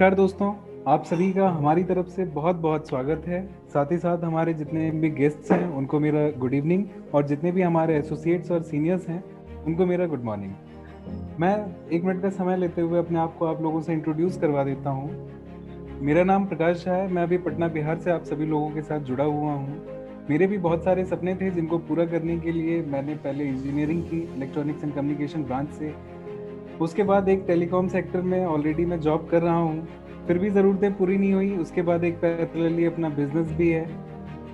नमस्कार दोस्तों, आप सभी का हमारी तरफ से बहुत बहुत स्वागत है। साथ ही साथ हमारे जितने भी गेस्ट्स हैं उनको मेरा गुड इवनिंग, और जितने भी हमारे एसोसिएट्स और सीनियर्स हैं उनको मेरा गुड मॉर्निंग। मैं 1 मिनट का समय लेते हुए अपने आप को आप लोगों से इंट्रोड्यूस करवा देता हूँ। मेरा नाम प्रकाश झा है। मैं अभी पटना बिहार से आप सभी लोगों के साथ जुड़ा हुआ हूँ। मेरे भी बहुत सारे सपने थे जिनको पूरा करने के लिए मैंने पहले इंजीनियरिंग की इलेक्ट्रॉनिक्स एंड कम्युनिकेशन ब्रांच से। उसके बाद एक टेलीकॉम सेक्टर में ऑलरेडी मैं जॉब कर रहा हूँ, फिर भी ज़रूरतें पूरी नहीं हुई। उसके बाद एक पैरेलली अपना बिजनेस भी है,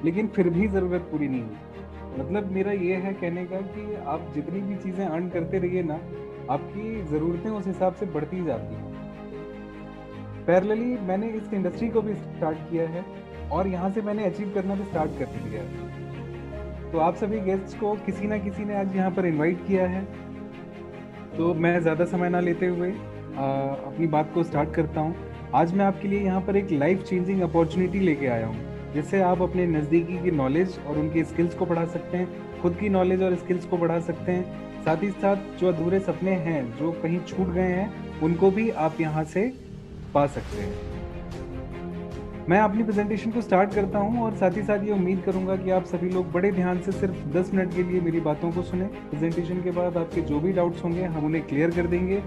लेकिन फिर भी ज़रूरत पूरी नहीं हुई। मतलब मेरा ये है कहने का कि आप जितनी भी चीज़ें अर्न करते रहिए ना, आपकी ज़रूरतें उस हिसाब से बढ़ती जाती हैं। पैरेलली मैंने इस इंडस्ट्री को भी स्टार्ट किया है और यहाँ से मैंने अचीव करना भी स्टार्ट कर दिया है। तो आप सभी गेस्ट्स को किसी ना किसी ने आज यहाँ पर इनवाइट किया है। तो मैं ज़्यादा समय ना लेते हुए अपनी बात को स्टार्ट करता हूँ। आज मैं आपके लिए यहाँ पर एक लाइफ चेंजिंग अपॉर्चुनिटी लेके आया हूँ, जिससे आप अपने नज़दीकी की नॉलेज और उनके स्किल्स को बढ़ा सकते हैं, खुद की नॉलेज और स्किल्स को बढ़ा सकते हैं। साथ ही साथ जो अधूरे सपने हैं जो कहीं छूट गए हैं उनको भी आप यहाँ से पा सकते हैं। मैं अपनी प्रेजेंटेशन को स्टार्ट करता हूं और साथ ही साथ ये उम्मीद करूंगा कि आप सभी लोग बड़े ध्यान से सिर्फ 10 मिनट के लिए मेरी बातों को सुने। प्रेजेंटेशन के बाद आपके जो भी डाउट्स होंगे हम उन्हें क्लियर कर देंगे।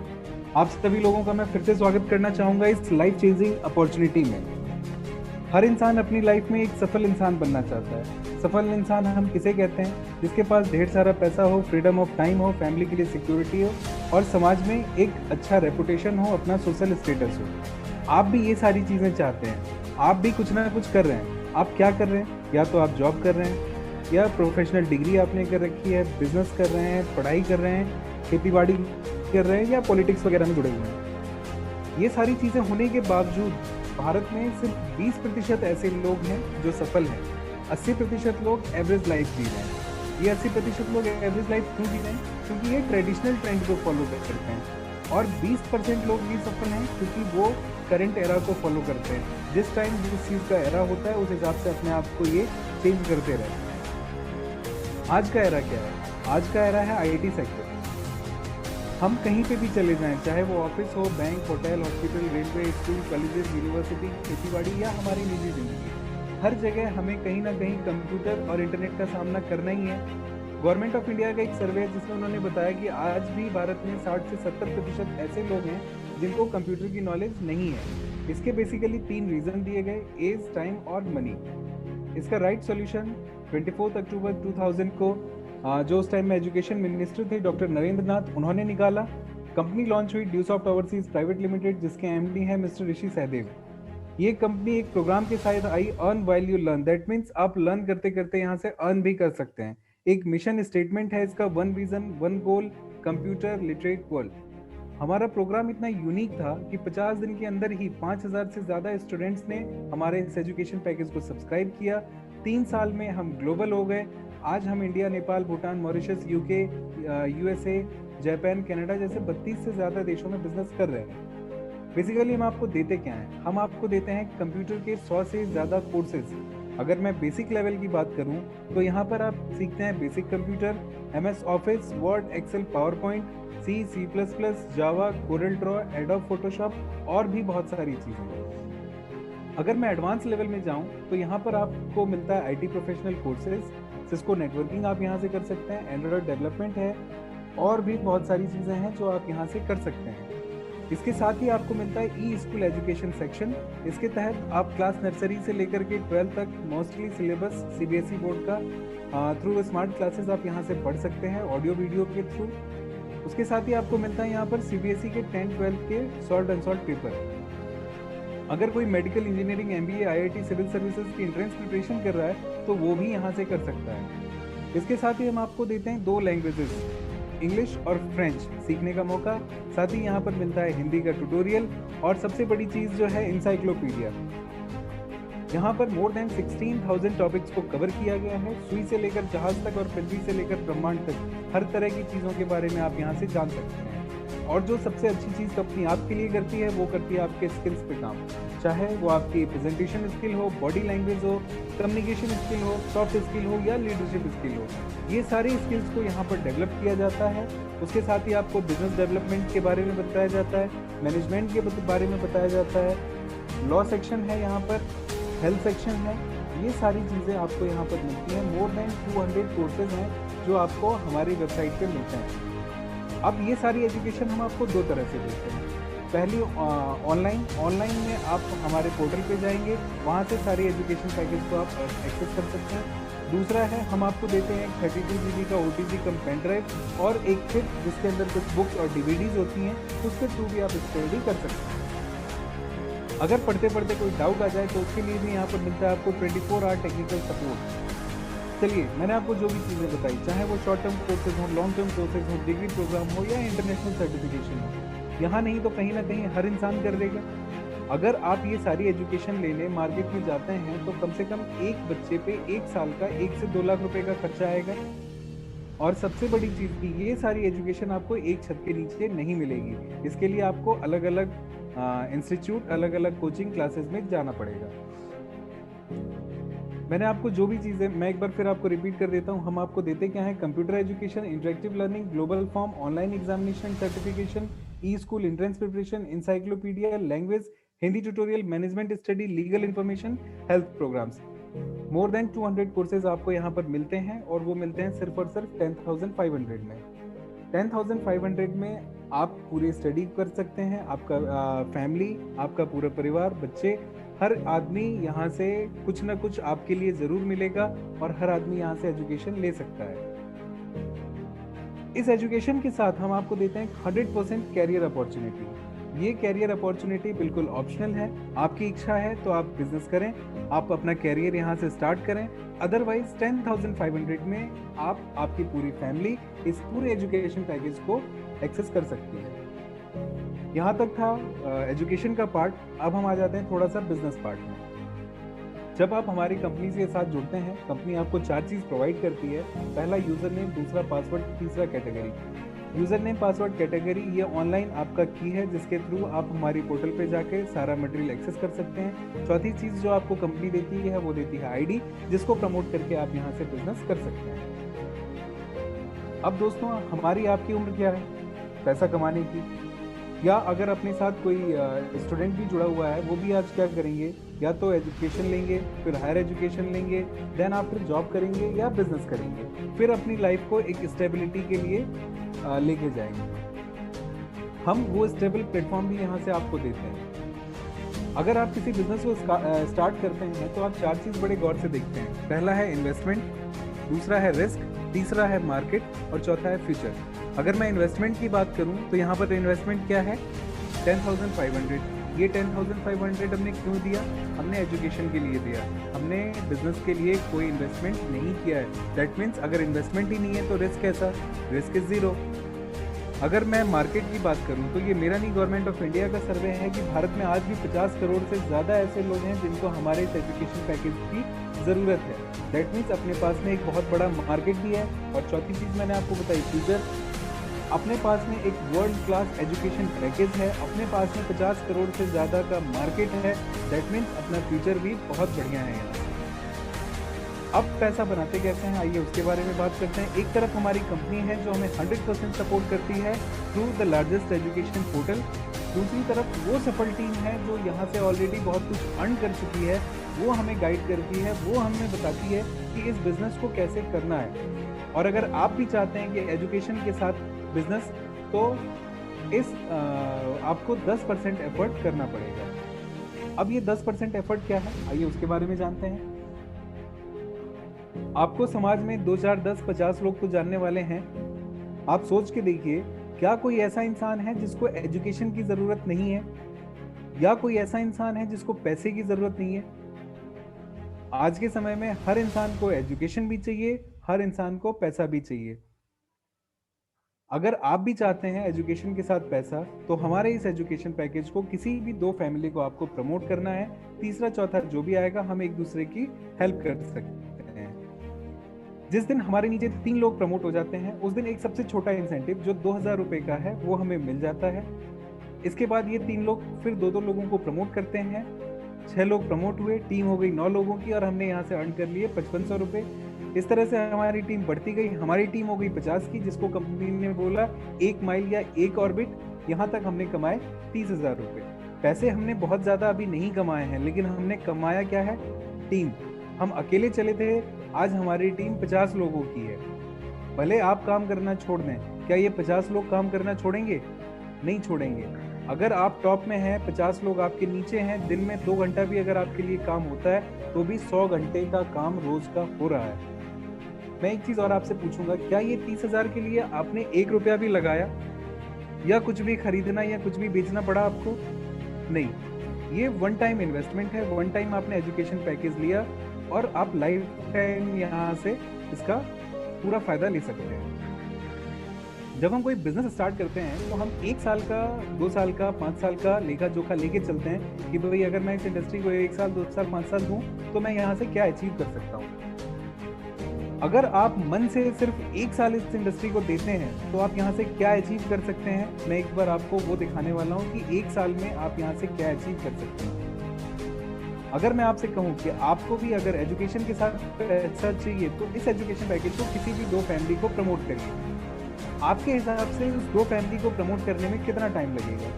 आप सभी लोगों का मैं फिर से स्वागत करना चाहूंगा इस लाइफ चेंजिंग अपॉर्चुनिटी में। हर इंसान अपनी लाइफ में एक सफल इंसान बनना चाहता है। सफल इंसान हम किसे कहते हैं? जिसके पास ढेर सारा पैसा हो, फ्रीडम ऑफ टाइम हो, फैमिली के लिए सिक्योरिटी हो और समाज में एक अच्छा रेपुटेशन हो, अपना सोशल स्टेटस हो। आप भी ये सारी चीज़ें चाहते हैं। आप भी कुछ ना कुछ कर रहे हैं। आप क्या कर रहे हैं? या तो आप जॉब कर रहे हैं, या प्रोफेशनल डिग्री आपने कर रखी है, बिजनेस कर रहे हैं, पढ़ाई कर रहे हैं, खेती बाड़ी कर रहे हैं, या पॉलिटिक्स वगैरह में जुड़े हुए हैं। ये सारी चीज़ें होने के बावजूद भारत में सिर्फ 20% ऐसे लोग हैं जो सफल हैं। 80% लोग एवरेज लाइफ जी रहे हैं। ये 80% लोग एवरेज लाइफ क्यों जी रहे हैं? क्योंकि ये ट्रेडिशनल ट्रेंड को फॉलो करते हैं। और 20% लोग भी सफल हैं क्योंकि वो करंट एरा को फॉलो करते हैं। जिस टाइम जिस चीज़ का एरा होता है उस हिसाब से अपने आप को ये चेंज करते रहते हैं। आज का एरा क्या है? आज का एरा है आईटी सेक्टर। हम कहीं पे भी चले जाएं, चाहे वो ऑफिस हो, bank, hotel, hospital, railway, school, colleges, university, खेतीबाड़ी या हमारी निजी जिंदगी, हर जगह हमें कहीं ना कहीं कंप्यूटर और इंटरनेट का सामना करना ही है। गवर्नमेंट ऑफ इंडिया का एक सर्वे है जिसमें उन्होंने बताया कि आज भी भारत में 60 से 70% ऐसे लोग हैं जिनको कंप्यूटर की नॉलेज नहीं है। इसके बेसिकली 3 रीजन दिए गए: एज, टाइम और मनी। इसका राइट सॉल्यूशन 24 अक्टूबर 2000 को जो उस टाइम में एजुकेशन मिनिस्टर थे डॉक्टर नरेंद्र नाथ, उन्होंने निकाला। कंपनी लॉन्च हुई ड्यूसॉफ्ट ओवरसीज प्राइवेट लिमिटेड, जिसके एमडी हैं मिस्टर ऋषि सहदेव। ये कंपनी एक प्रोग्राम के साथ आई, earn while you learn. That means आप लर्न करते करते यहाँ से अर्न भी कर सकते हैं। एक मिशन स्टेटमेंट है इसका, 1 विजन 1 गोल, कंप्यूटर लिटरेट वर्ल्ड। हमारा प्रोग्राम इतना यूनिक था कि 50 दिन के अंदर ही 5000 से ज़्यादा स्टूडेंट्स ने हमारे इस एजुकेशन पैकेज को सब्सक्राइब किया। 3 साल में हम ग्लोबल हो गए। आज हम India, Nepal, Bhutan, Mauritius, UK, USA, Japan, Canada जैसे 32 से ज़्यादा देशों में बिजनेस कर रहे हैं। बेसिकली हम आपको देते क्या हैं? हम आपको देते हैं कंप्यूटर के 100 से ज़्यादा कोर्सेज। अगर मैं बेसिक लेवल की बात करूं तो यहाँ पर आप सीखते हैं basic computer, MS Office, Word, Excel, PowerPoint, C, C plus plus, Java, Corel Draw, Adobe Photoshop और भी बहुत सारी चीज़ें। अगर मैं एडवांस लेवल में जाऊं तो यहाँ पर आपको मिलता है IT professional courses, Cisco networking आप यहाँ से कर सकते हैं, एंड्रॉयड डेवलपमेंट है और भी बहुत सारी चीज़ें हैं जो आप यहाँ से कर सकते हैं। इसके साथ ही आपको मिलता है ई स्कूल एजुकेशन सेक्शन। इसके तहत आप क्लास नर्सरी से लेकर के 12 तक मोस्टली सिलेबस सीबीएसई बोर्ड का थ्रू स्मार्ट क्लासेस आप यहाँ से पढ़ सकते हैं ऑडियो वीडियो के थ्रू। उसके साथ ही आपको मिलता है यहाँ पर सीबीएसई के 10-12 के सॉल्व अनसॉल्व पेपर। अगर कोई medical engineering, MBA, IIT, civil services की एंट्रेंस प्रिपरेशन कर रहा है तो वो भी यहाँ से कर सकता है। इसके साथ ही हम आपको देते हैं 2 लैंग्वेजेस, इंग्लिश और फ्रेंच सीखने का मौका। साथ ही यहाँ पर मिलता है हिंदी का ट्यूटोरियल और सबसे बड़ी चीज़ जो है इंसाइक्लोपीडिया। यहाँ पर मोर देन 16,000 टॉपिक्स को कवर किया गया है। सुई से लेकर जहाज तक और पृथ्वी से लेकर ब्रह्मांड तक हर तरह की चीज़ों के बारे में आप यहाँ से जान सकते हैं। और जो सबसे अच्छी चीज़ कंपनी आपके लिए करती है वो करती है आपके स्किल्स पे काम, चाहे वो आपकी प्रेजेंटेशन स्किल हो, बॉडी लैंग्वेज हो, कम्युनिकेशन स्किल हो, सॉफ्ट स्किल हो या लीडरशिप स्किल हो, ये सारी स्किल्स को यहाँ पर डेवलप किया जाता है। उसके साथ ही आपको बिजनेस डेवलपमेंट के बारे में बताया जाता है, मैनेजमेंट के बारे में बताया जाता है, लॉ सेक्शन है यहाँ पर, हेल्थ सेक्शन है, ये सारी चीज़ें आपको यहाँ पर मिलती हैं। मोर देन 200 कोर्सेज हैं जो आपको हमारी वेबसाइट पे मिलते हैं। अब ये सारी एजुकेशन हम आपको दो तरह से देते हैं। पहली ऑनलाइन में आप हमारे पोर्टल पे जाएंगे, वहाँ से सारी एजुकेशन पैकेज को आप एक्सेस कर सकते हैं। दूसरा है हम आपको देते हैं 32 GB का OTG कम पेन ड्राइव और एक किट जिसके अंदर कुछ बुक्स और DVDs होती हैं, उसके थ्रू भी आप स्टडी कर सकते हैं। अगर पढ़ते पढ़ते कोई डाउट आ जाए तो उसके लिए भी यहाँ पर मिलता है आपको 24 आवर टेक्निकल सपोर्ट। चलिए, मैंने आपको जो भी चीज़ें बताई, चाहे वो शॉर्ट टर्म कोर्सेज हो, लॉन्ग टर्म कोर्सेज हो, डिग्री प्रोग्राम हो या इंटरनेशनल सर्टिफिकेशन हो, यहाँ नहीं तो कहीं ना कहीं हर इंसान कर देगा। अगर आप ये सारी एजुकेशन लेने मार्केट में जाते हैं तो कम से कम एक बच्चे पे एक साल का 1 से 2 लाख रुपए का खर्चा आएगा। और सबसे बड़ी चीज़ की ये सारी एजुकेशन आपको एक छत के नीचे नहीं मिलेगी। इसके लिए आपको अलग अलग इंस्टीट्यूट, अलग अलग कोचिंग क्लासेस में जाना पड़ेगा। मैंने आपको जो भी चीज़ें, मैं एक बार फिर आपको रिपीट कर देता हूँ। हम आपको देते क्या है? Computer education, interactive learning, global form, online examination certification, e school entrance preparation, encyclopedia, language, Hindi tutorial, management study, legal information, health programmes. More than 200 courses आपको यहाँ पर मिलते हैं और वो मिलते हैं सिर्फ और सिर्फ 10,500 में। 10,500 में आप पूरी स्टडी कर सकते हैं। आपका फैमिली, आपका पूरा परिवार, बच्चे, हर आदमी यहाँ से कुछ ना कुछ आपके लिए ज़रूर मिलेगा और हर आदमी यहाँ से एजुकेशन ले सकता है। इस एजुकेशन के साथ हम आपको देते हैं 100% कैरियर अपॉर्चुनिटी। ये कैरियर अपॉर्चुनिटी बिल्कुल ऑप्शनल है। आपकी इच्छा है तो आप बिजनेस करें, आप अपना कैरियर यहाँ से स्टार्ट करें। अदरवाइज 10,500 में आप, आपकी पूरी फैमिली इस पूरे एजुकेशन पैकेज को एक्सेस कर सकती है। यहाँ तक था एजुकेशन का पार्ट। अब हम आ जाते हैं थोड़ा सा बिजनेस पार्ट में। जब आप हमारी कंपनी के साथ जुड़ते हैं, कंपनी आपको 4 चीज़ प्रोवाइड करती है। पहला यूज़र नेम, दूसरा पासवर्ड, तीसरा category. User name, password, category ये ऑनलाइन आपका की है जिसके थ्रू आप हमारी पोर्टल पे जाके सारा मटेरियल एक्सेस कर सकते हैं। चौथी चीज़ जो आपको कंपनी देती है वो देती है आईडी, जिसको प्रमोट करके आप यहाँ से बिजनेस कर सकते हैं। अब दोस्तों, हमारी आपकी उम्र क्या है पैसा कमाने की? या अगर अपने साथ कोई स्टूडेंट भी जुड़ा हुआ है, वो भी आज क्या करेंगे? या तो एजुकेशन लेंगे, फिर हायर एजुकेशन लेंगे, देन आप फिर जॉब करेंगे या बिजनेस करेंगे, फिर अपनी लाइफ को एक स्टेबिलिटी के लिए लेके जाएंगे। हम वो स्टेबल प्लेटफॉर्म भी यहाँ से आपको देते हैं। अगर आप किसी बिजनेस को स्टार्ट करते हैं तो आप 4 चीज़ बड़े गौर से देखते हैं। पहला है इन्वेस्टमेंट, दूसरा है रिस्क, तीसरा है मार्केट और चौथा है फ्यूचर। अगर मैं इन्वेस्टमेंट की बात करूं तो यहाँ पर इन्वेस्टमेंट क्या है? 10,500। ये 10,500 हमने क्यों दिया? हमने एजुकेशन के लिए दिया, हमने बिजनेस के लिए कोई इन्वेस्टमेंट नहीं किया है। दैट मीन्स अगर इन्वेस्टमेंट ही नहीं है तो रिस्क कैसा? Risk is zero. अगर मैं मार्केट की बात करूं तो ये मेरा नहीं, गवर्नमेंट ऑफ इंडिया का सर्वे है कि भारत में आज भी 50 करोड़ से ज़्यादा ऐसे लोग हैं जिनको हमारे इस एजुकेशन पैकेज की ज़रूरत है। दैट मीन्स अपने पास में एक बहुत बड़ा मार्केट भी है। और चौथी चीज़ मैंने आपको बताई, फ्यूचर। अपने पास में एक वर्ल्ड क्लास एजुकेशन पैकेज है, अपने पास में 50 करोड़ से ज़्यादा का मार्केट है। दैट मीन्स अपना फ्यूचर भी बहुत बढ़िया है यहाँ। अब पैसा बनाते कैसे हैं, आइए उसके बारे में बात करते हैं। एक तरफ हमारी कंपनी है जो हमें 100% सपोर्ट करती है through the largest education portal. दूसरी तरफ वो सफल टीम है जो यहाँ से ऑलरेडी बहुत कुछ अर्न कर चुकी है, वो हमें गाइड करती है, वो हमें बताती है कि इस बिज़नेस को कैसे करना है। और अगर आप भी चाहते हैं कि एजुकेशन के साथ बिजनेस, तो इस आपको 10% एफर्ट करना पड़ेगा। अब ये 10% एफर्ट क्या है, आइए उसके बारे में जानते हैं। आपको समाज में 2, 4, 10, 50 लोग तो जानने वाले हैं। आप सोच के देखिए, क्या कोई ऐसा इंसान है जिसको एजुकेशन की जरूरत नहीं है? या कोई ऐसा इंसान है जिसको पैसे की जरूरत नहीं है? आज के समय में हर इंसान को एजुकेशन भी चाहिए, हर इंसान को पैसा भी चाहिए। अगर आप भी चाहते हैं एजुकेशन के साथ पैसा, तो हमारे इस एजुकेशन पैकेज को किसी भी 2 फैमिली को आपको प्रमोट करना है। तीसरा चौथा जो भी आएगा, हम एक दूसरे की हेल्प कर सकते हैं। जिस दिन हमारे नीचे 3 लोग प्रमोट हो जाते हैं उस दिन एक सबसे छोटा इंसेंटिव जो 2,000 रुपये का है वो हमें मिल जाता है। इसके बाद ये 3 लोग फिर 2-2 लोगों को प्रमोट करते हैं। 6 लोग प्रमोट हुए, टीम हो गई 9 लोगों की और हमने यहाँ से अर्न कर लिए 5500 रुपये। इस तरह से हमारी टीम बढ़ती गई, हमारी टीम हो गई 50 की, जिसको कंपनी ने बोला 1 माइल या 1 ऑर्बिट। यहाँ तक हमने कमाए 30,000 रुपये। पैसे हमने बहुत ज़्यादा अभी नहीं कमाए हैं, लेकिन हमने कमाया क्या है? टीम। हम अकेले चले थे, आज हमारी टीम 50 लोगों की है। भले आप काम करना छोड़ दें, क्या ये 50 लोग काम करना छोड़ेंगे? नहीं छोड़ेंगे। अगर आप टॉप में हैं, 50 लोग आपके नीचे हैं, दिन में 2 घंटा भी अगर आपके लिए काम होता है तो भी 100 घंटे का काम रोज का हो रहा है। मैं एक चीज और आपसे पूछूंगा, क्या ये 30,000 के लिए आपने 1 रुपया भी लगाया या कुछ भी खरीदना या कुछ भी बेचना पड़ा आपको? नहीं, ये वन टाइम इन्वेस्टमेंट है। वन टाइम आपने एजुकेशन पैकेज लिया और आप लाइफ टाइम यहाँ से इसका पूरा फायदा ले सकते हैं। जब हम कोई बिजनेस स्टार्ट करते हैं तो हम 1 साल का, 2 साल का, 5 साल का लेखा जोखा लेके चलते हैं कि भाई अगर मैं इस इंडस्ट्री को 1 साल, 2 साल, 5 साल दूं तो मैं यहाँ से क्या अचीव कर सकता हूँ। अगर आप मन से सिर्फ 1 साल इस इंडस्ट्री को देते हैं तो आप यहाँ से क्या अचीव कर सकते हैं, मैं एक बार आपको वो दिखाने वाला हूँ कि 1 साल में आप यहाँ से क्या अचीव कर सकते हैं। अगर मैं आपसे कहूँ कि आपको भी अगर एजुकेशन के साथ पैसा चाहिए तो इस एजुकेशन पैकेज को किसी भी 2 फैमिली को प्रमोट करिए। आपके हिसाब से उस 2 फैमिली को प्रमोट करने में कितना टाइम लगेगा?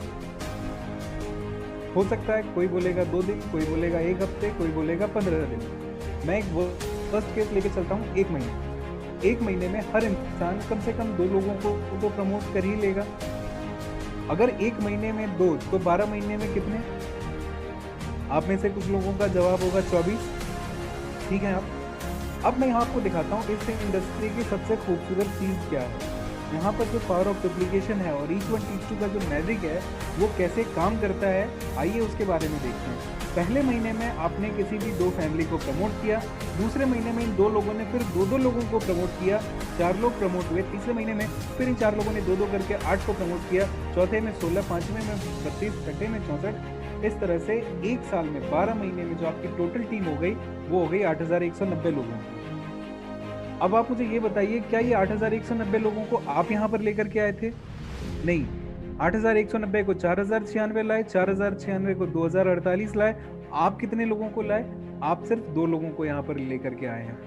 हो सकता है कोई बोलेगा 2 दिन, कोई बोलेगा 1 हफ्ते, कोई बोलेगा 15 दिन। मैं एक फर्स्ट केस लेके चलता हूँ, 1 महीने। 1 महीने में हर इंसान कम से कम 2 लोगों को तो प्रमोट कर ही लेगा। अगर 1 महीने में 2 तो 12 महीने में कितने? आप में से कुछ लोगों का जवाब होगा 24। ठीक है। अब मैं यहाँ आपको दिखाता हूँ इस इंडस्ट्री की सबसे खूबसूरत चीज़ क्या है। यहाँ पर जो पावर ऑफ डुप्लीकेशन है और ईच वन टीच टू का जो मैजिक है वो कैसे काम करता है, आइए उसके बारे में देखते हैं। पहले महीने में आपने किसी भी 2 फैमिली को प्रमोट किया, दूसरे महीने में इन 2 लोगों ने फिर 2-2 लोगों को प्रमोट किया, 4 लोग प्रमोट हुए। तीसरे महीने में फिर इन 4 लोगों ने 2-2 करके 8 को प्रमोट किया, चौथे में 16, पाँचवें में 32, छठे में 64। इस तरह से 1 साल में 12 महीने में जो आपकी टोटल टीम हो गई वो हो गई 8,190 लोगों की। अब आप मुझे ये बताइए, क्या ये 8,190 लोगों को आप यहाँ पर लेकर के आए थे? नहीं, 8,190 को 4,096 लाए, 4,096 को 2,048 लाए। आप कितने लोगों को लाए? आप सिर्फ 2 लोगों को यहाँ पर लेकर के आए हैं।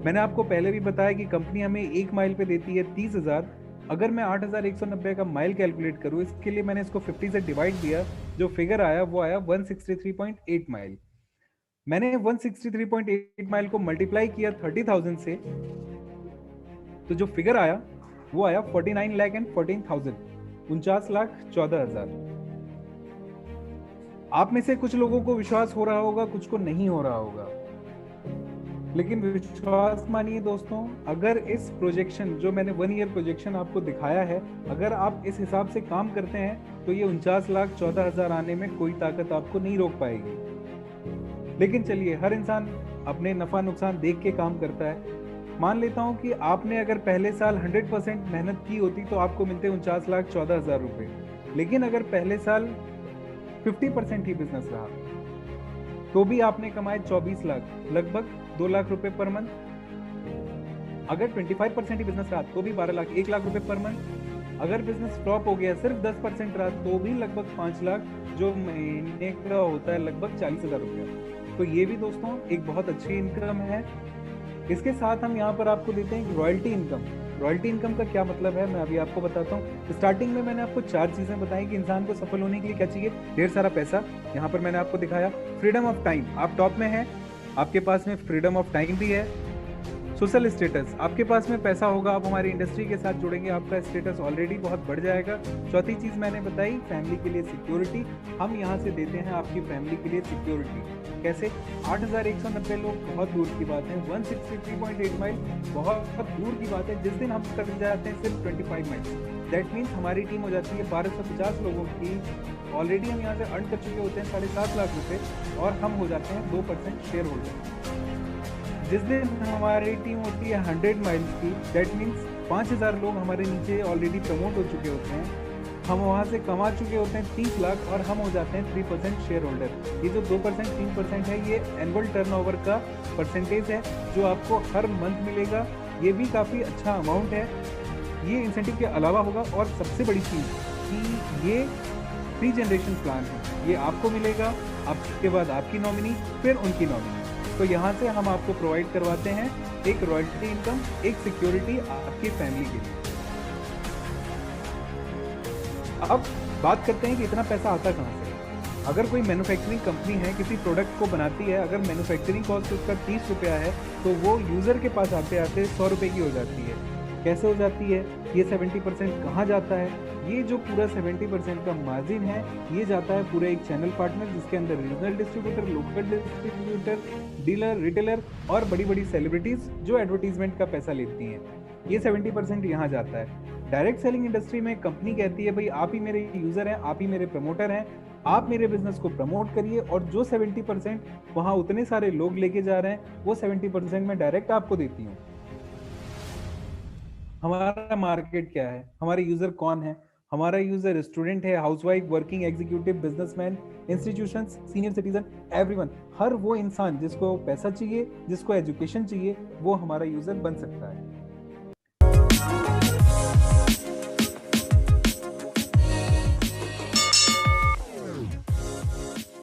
मैंने आपको पहले भी बताया कि कंपनी हमें 1 माइल पे देती है 30,000। अगर मैं 8,190 का माइल कैलकुलेट करूँ, इसके लिए मैंने इसको 50 से डिवाइड दिया, जो फिगर आया वो आया 163.8 माइल। मैंने 163.8 माइल को मल्टीप्लाई किया 30,000 से, तो जो फिगर आया वो आया 49,14,000, 49,14,000। आप में से कुछ लोगों को विश्वास हो रहा होगा, कुछ को नहीं हो रहा होगा, लेकिन विश्वास मानिए दोस्तों, अगर इस प्रोजेक्शन जो मैंने 1 ईयर प्रोजेक्शन आपको दिखाया है, अगर आप इस हिसाब से काम करते हैं तो ये 49,14,000 आने में कोई ताकत आपको नहीं रोक पाएगी। लेकिन चलिए, हर इंसान अपने नफा नुकसान देख के काम करता है। मान लेता हूं कि आपने अगर पहले साल 100% मेहनत की होती तो आपको मिलते 49,14,000 रुपए, लेकिन अगर पहले साल 50% ही बिजनेस रहा तो भी आपने कमाए 24 लाख, लगभग 2 लाख रुपए पर मंथ। अगर 25% ही बिजनेस रहा तो भी 12 लाख, 1 लाख रुपए पर मंथ। अगर बिजनेस फ्लॉप हो गया, सिर्फ 10% रहा तो भी लगभग 5 लाख, जो महीने का होता है लगभग 40,000 रुपया। तो ये भी दोस्तों एक बहुत अच्छी इनकम है। इसके साथ हम यहाँ पर आपको देते हैं रॉयल्टी इनकम। रॉयल्टी इनकम का क्या मतलब है, मैं अभी आपको बताता हूँ। स्टार्टिंग में मैंने आपको 4 चीजें बताई कि इंसान को सफल होने के लिए क्या चाहिए। ढेर सारा पैसा, यहाँ पर मैंने आपको दिखाया। फ्रीडम ऑफ टाइम, आप टॉप में हैं, आपके पास में फ्रीडम ऑफ टाइम भी है। सोशल स्टेटस, आपके पास में पैसा होगा, आप हमारी इंडस्ट्री के साथ जुड़ेंगे, आपका स्टेटस ऑलरेडी बहुत बढ़ जाएगा। चौथी चीज मैंने बताई, फैमिली के लिए सिक्योरिटी। हम यहाँ से देते हैं आपकी फैमिली के लिए सिक्योरिटी। कैसे? 8,190 लोग बहुत दूर की बात है, 163.8 माइल बहुत दूर की बात है। जिस दिन हम कर जाते हैं सिर्फ 25 माइल, दैट मीन्स हमारी टीम हो जाती है 1250 लोगों की। ऑलरेडी हम यहाँ से अर्न कर चुके होते हैं 7.5 लाख रुपए और हम हो जाते हैं 2% शेयर होल्डर। जिस दिन हमारी टीम होती है 100 माइल्स की, दैट मीन्स 5,000 लोग हमारे नीचे ऑलरेडी प्रमोट हो चुके होते हैं। हम वहाँ से कमा चुके होते हैं 30 लाख और हम हो जाते हैं 3% शेयर होल्डर। ये जो 2% 3% है, ये एनुअल टर्नओवर का परसेंटेज है जो आपको हर मंथ मिलेगा ये भी काफ़ी अच्छा अमाउंट है। ये इंसेंटिव के अलावा होगा, और सबसे बड़ी चीज़ कि ये 3 जनरेशन प्लान है। ये आपको मिलेगा, आपके बाद आपकी नॉमिनी, फिर उनकी नॉमिनी। तो यहाँ से हम आपको प्रोवाइड करवाते हैं एक रॉयल्टी इनकम, एक सिक्योरिटी आपकी फैमिली के लिए। अब बात करते हैं कि इतना पैसा आता कहाँ से। अगर कोई मैन्युफैक्चरिंग कंपनी है, किसी प्रोडक्ट को बनाती है, अगर मैन्युफैक्चरिंग कॉस्ट उसका 30 रुपया है, तो वो यूज़र के पास आते आते 100 रुपये की हो जाती है। कैसे हो जाती है? ये 70% कहाँ जाता है? ये जो पूरा 70% का मार्जिन है, ये जाता है पूरे एक चैनल पार्टनर, जिसके अंदर regional distributor, local distributor, dealer, retailer और बड़ी बड़ी सेलिब्रिटीज जो एडवर्टीजमेंट का पैसा लेती हैं। ये 70% यहाँ जाता है। डायरेक्ट सेलिंग इंडस्ट्री में कंपनी कहती है भाई आप ही मेरे यूजर हैं, आप ही मेरे प्रमोटर हैं, आप मेरे बिजनेस को प्रमोट करिए, और जो 70% वहां उतने सारे लोग लेके जा रहे हैं, वो 70% मैं डायरेक्ट आपको देती हूँ। हमारा मार्केट क्या है, हमारे यूजर कौन है? हमारा यूजर स्टूडेंट है, housewife, working executive, businessman, institutions, senior citizen, everyone. हर वो इंसान जिसको पैसा चाहिए, जिसको एजुकेशन चाहिए, वो हमारा यूजर बन सकता है।